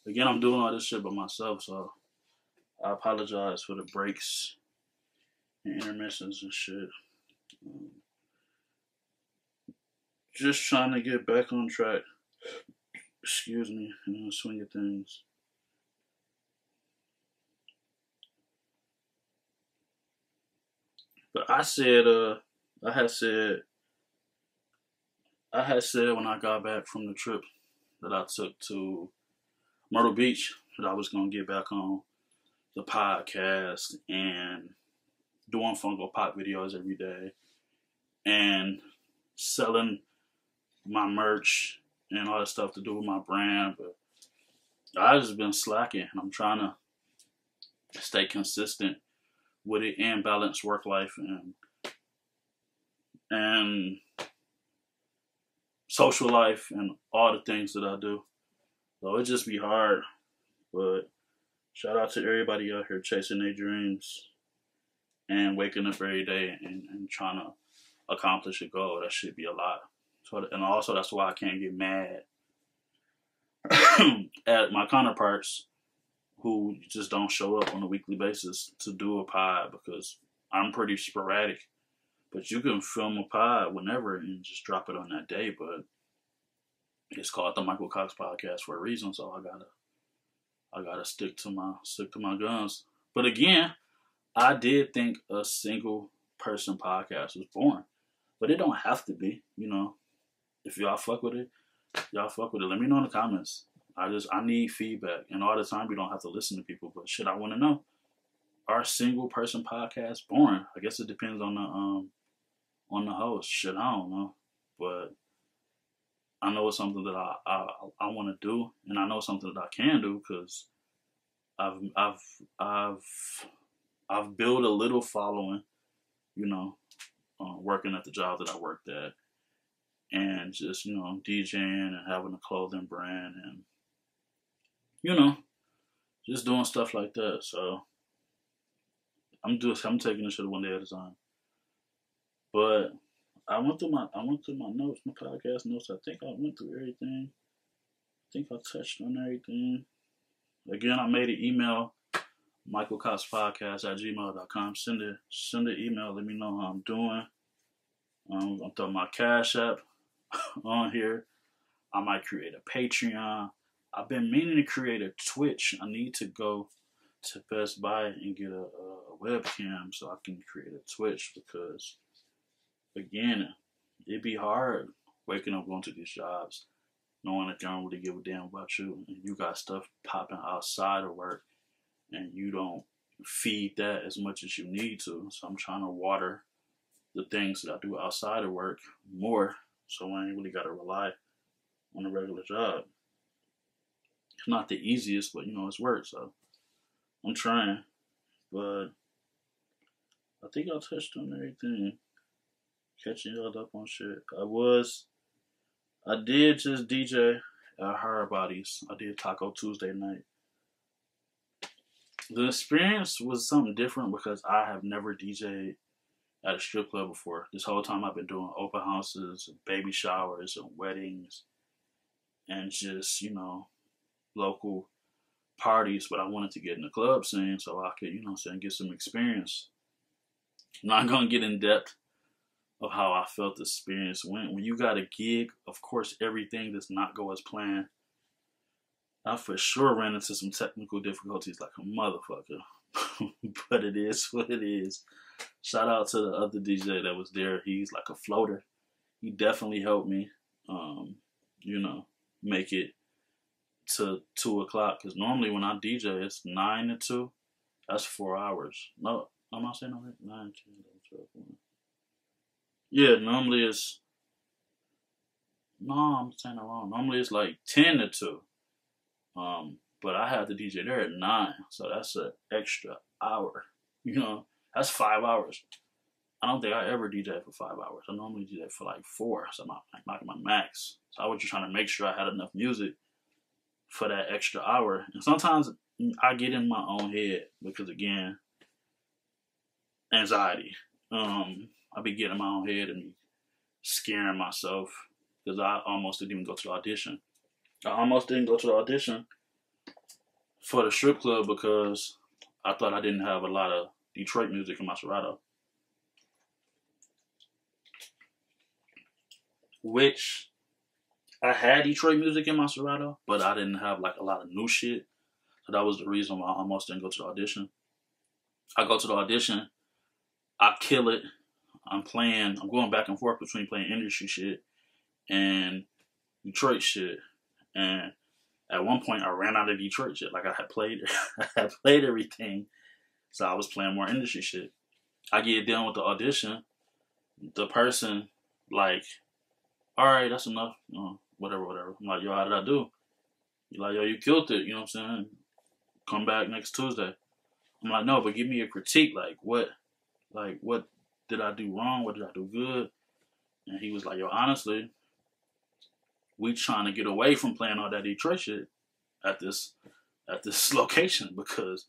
Again, I'm doing all this shit by myself, so I apologize for the breaks and intermissions and shit. Just trying to get back on track. Excuse me, in the swing of things. But I had said when I got back from the trip that I took to Myrtle Beach that I was gonna get back on the podcast and doing Funko Pop videos every day and selling my merch and all that stuff to do with my brand. But I just been slacking, and I'm trying to stay consistent with it and balance work life and social life and all the things that I do. So it just be hard. But shout out to everybody out here chasing their dreams and waking up every day and trying to accomplish a goal. That should be a lot. So, and also that's why I can't get mad at my counterparts who just don't show up on a weekly basis to do a pod, because I'm pretty sporadic. But you can film a pod whenever and just drop it on that day. But it's called the Michael Cox Podcast for a reason, so I gotta stick to my guns. But again, I did think a single person podcast was boring, but it don't have to be. You know, if y'all fuck with it, y'all fuck with it. Let me know in the comments. I need feedback, and all the time we don't have to listen to people. But shit, I want to know: are single person podcasts boring? I guess it depends on the host. Shit, I don't know, but I know it's something that I want to do, and I know something that I can do, because I've I've built a little following, you know, working at the job that I worked at, and just, you know, DJing and having a clothing brand, and, you know, just doing stuff like that. So I'm taking this shit one day at a time. But I went through my notes, my podcast notes. I think I went through everything. I think I touched on everything. Again, I made an email, MikeC521@gmail.com. Send an email. Let me know how I'm doing. I'm throwing my Cash App on here. I might create a Patreon. I've been meaning to create a Twitch. I need to go to Best Buy and get a webcam so I can create a Twitch, because, again, it'd be hard waking up, going to these jobs, knowing that they don't really give a damn about you, and you got stuff popping outside of work, and you don't feed that as much as you need to. So I'm trying to water the things that I do outside of work more, so I ain't really got to rely on a regular job. It's not the easiest, but, you know, it's work, so I'm trying. But I think I touched on everything. Catching y'all up on shit. I did just DJ at Hard Bodies. I did Taco Tuesday night. The experience was something different because I have never DJed at a strip club before. This whole time I've been doing open houses, and baby showers, and weddings, and just, you know, local parties. But I wanted to get in the club scene so I could, you know what I'm saying, get some experience. I'm not going to get in depth of how I felt the experience went. When you got a gig, of course, everything does not go as planned. I for sure ran into some technical difficulties like a motherfucker. But it is what it is. Shout out to the other DJ that was there. He's like a floater. He definitely helped me, you know, make it to 2 o'clock. Because normally when I DJ, it's 9 to 2. That's 4 hours. No, am I saying that? 9, 10, 12, 1. Yeah, normally it's... No, I'm saying it wrong. Normally it's like 10 to 2. But I had the DJ there at 9, so that's an extra hour. You know, that's 5 hours. I don't think I ever DJ for 5 hours. I normally DJ for like 4, so I'm knocking my max. So I was just trying to make sure I had enough music for that extra hour. And sometimes I get in my own head because, again, anxiety. I be getting in my own head and scaring myself because I almost didn't even go to the audition. I almost didn't go to the audition for the strip club because I thought I didn't have a lot of Detroit music in my Serato. Which, I had Detroit music in my Serato, but I didn't have like a lot of new shit. So that was the reason why I almost didn't go to the audition. I go to the audition, I kill it. I'm going back and forth between playing industry shit and Detroit shit. And at one point, I ran out of Detroit shit. Like, I had played everything. So I was playing more industry shit. I get done with the audition. The person, like, all right, that's enough. Whatever. I'm like, yo, how did I do? You're like, yo, you killed it. You know what I'm saying? Come back next Tuesday. I'm like, no, but give me a critique. Like, what did I do wrong? What did I do good? And he was like, yo, honestly, we trying to get away from playing all that Detroit shit at this location, because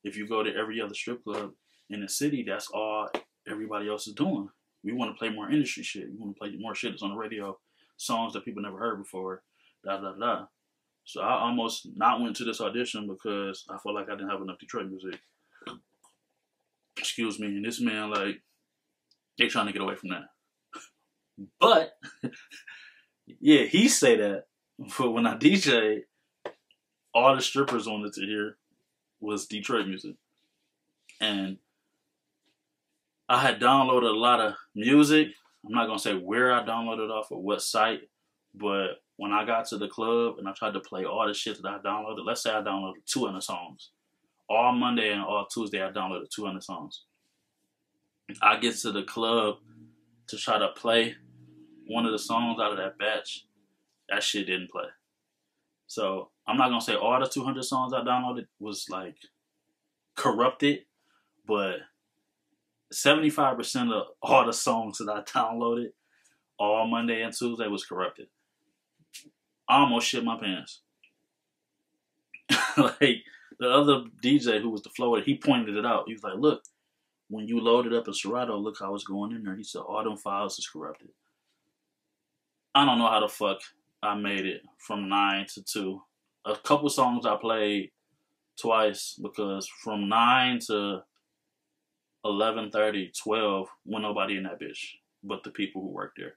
if you go to every other strip club in the city, that's all everybody else is doing. We want to play more industry shit. We want to play more shit that's on the radio, songs that people never heard before, da. So I almost not went to this audition because I felt like I didn't have enough Detroit music. Excuse me. And this man, like, they trying to get away from that. But, yeah, he say that. But when I DJ'd, all the strippers wanted to hear was Detroit music. And I had downloaded a lot of music. I'm not going to say where I downloaded off or what site, but when I got to the club and I tried to play all the shit that I downloaded, let's say I downloaded 200 songs. All Monday and all Tuesday, I downloaded 200 songs. I get to the club to try to play one of the songs out of that batch. That shit didn't play. So I'm not going to say all the 200 songs I downloaded was like corrupted, but 75% of all the songs that I downloaded all Monday and Tuesday was corrupted. I almost shit my pants. Like, the other DJ who was the floor, he pointed it out. He was like, look, when you load it up in Serato, look how it's going in there. He said, all them files is corrupted. I don't know how the fuck I made it from 9 to 2. A couple songs I played twice because from 9 to 11:30, 12, when nobody in that bitch but the people who worked there.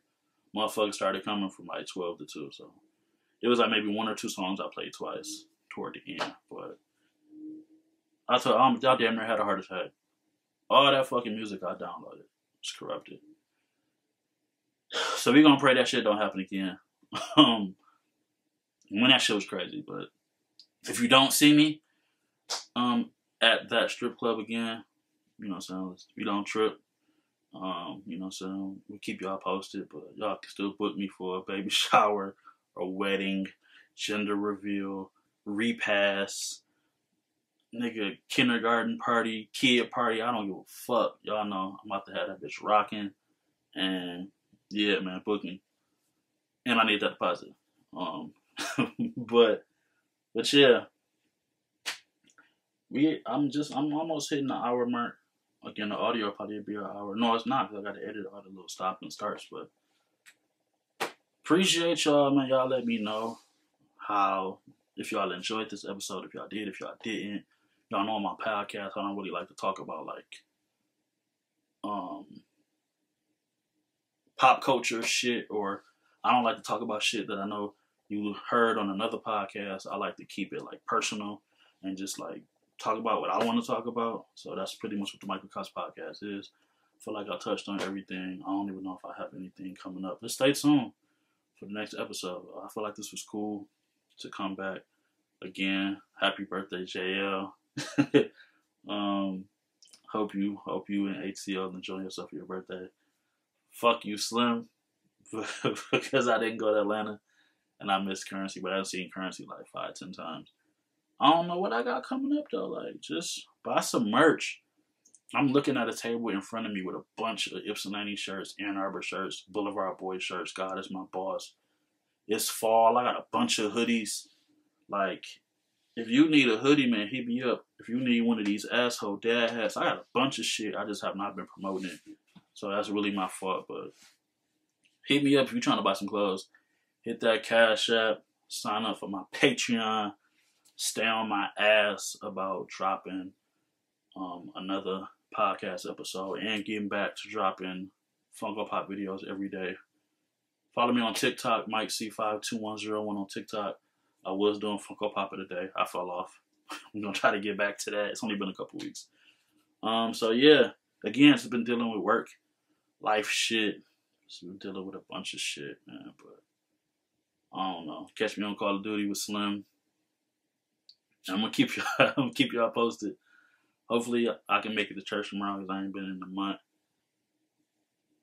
Motherfuckers started coming from like 12 to 2, so it was like maybe 1 or 2 songs I played twice toward the end, but I told y'all damn near had a heart attack. All that fucking music I downloaded was corrupted. So we gonna pray that shit don't happen again. When that shit was crazy, but if you don't see me at that strip club again, you know what I'm saying, we don't trip. You know what I'm saying, we'll keep y'all posted, but y'all can still book me for a baby shower, a wedding, gender reveal, repass, nigga, kindergarten party, kid party. I don't give a fuck. Y'all know I'm about to have that bitch rocking. And yeah, man, book me. And I need that deposit. But yeah. I'm almost hitting the hour mark. Again, the audio probably be an hour. No, it's not, because I got to edit all the little stop and starts. But appreciate y'all, man. Y'all let me know if y'all enjoyed this episode, if y'all did, if y'all didn't. Y'all know on my podcast, I don't really like to talk about, like, pop culture shit, or I don't like to talk about shit that I know you heard on another podcast. I like to keep it, like, personal and just, like, talk about what I want to talk about. So that's pretty much what the MikeC521 podcast is. I feel like I touched on everything. I don't even know if I have anything coming up. Just stay tuned for the next episode. I feel like this was cool to come back. Again, happy birthday, JL. Hope you and HCL enjoy yourself for your birthday. Fuck you, Slim, because I didn't go to Atlanta and I missed Currency, but I've seen Currency like 5-10 times. I don't know what I got coming up though. Like, just buy some merch. I'm looking at a table in front of me with a bunch of Ypsilanti shirts, Ann Arbor shirts, Boulevard Boys shirts. God is my boss. It's fall. I got a bunch of hoodies. Like, if you need a hoodie, man, hit me up. If you need one of these asshole dad hats, I got a bunch of shit. I just have not been promoting it. So that's really my fault. But hit me up if you're trying to buy some clothes. Hit that Cashapp. Sign up for my Patreon. Stay on my ass about dropping another podcast episode and getting back to dropping Funko Pop videos every day. Follow me on TikTok, MikeC52101 on TikTok. I was doing Funko Pop of the day. I fell off. I'm going to try to get back to that. It's only been a couple weeks. So yeah, again, it's been dealing with work, life shit. It's been dealing with a bunch of shit, man. But I don't know. Catch me on Call of Duty with Slim. I'm gonna keep y'all posted. Hopefully, I can make it to church tomorrow because I ain't been in a month.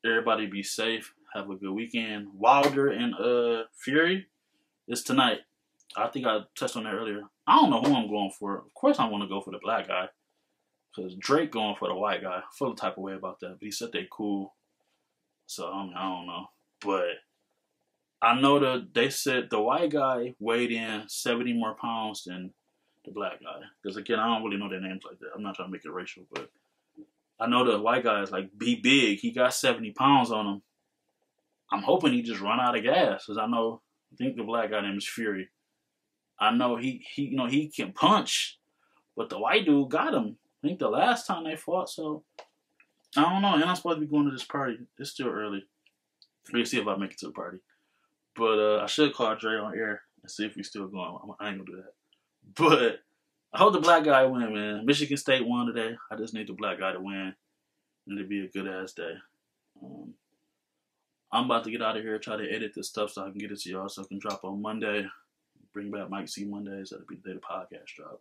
Everybody be safe. Have a good weekend. Wilder and Fury is tonight. I think I touched on that earlier. I don't know who I'm going for. Of course, I want to go for the black guy because Drake going for the white guy. I feel the type of way about that, but he said they cool. So I don't know, but I know that they said the white guy weighed in 70 more pounds than the black guy. Because again, I don't really know their names like that. I'm not trying to make it racial, but I know the white guy is like be big. He got 70 pounds on him. I'm hoping he just run out of gas. Because I think the black guy name is Fury. I know he can punch, but the white dude got him. I think the last time they fought, so I don't know. And I'm supposed to be going to this party. It's still early. We'll see if I make it to the party. But I should call Dre on air and see if he's still going. I ain't gonna do that. But I hope the black guy win, man. Michigan State won today. I just need the black guy to win. And it'll be a good-ass day. I'm about to get out of here, try to edit this stuff so I can get it to y'all so I can drop on Monday. Bring back Mike C Mondays. That'll be the day the podcast drop.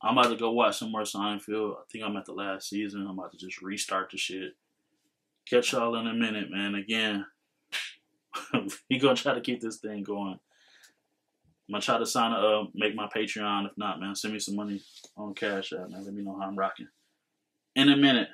I'm about to go watch some more Seinfeld. I think I'm at the last season. I'm about to just restart the shit. Catch y'all in a minute, man. Again, we gonna try to keep this thing going. I'm gonna try to sign up, make my Patreon. If not, man, send me some money on Cash App, man. Let me know how I'm rocking. in a minute.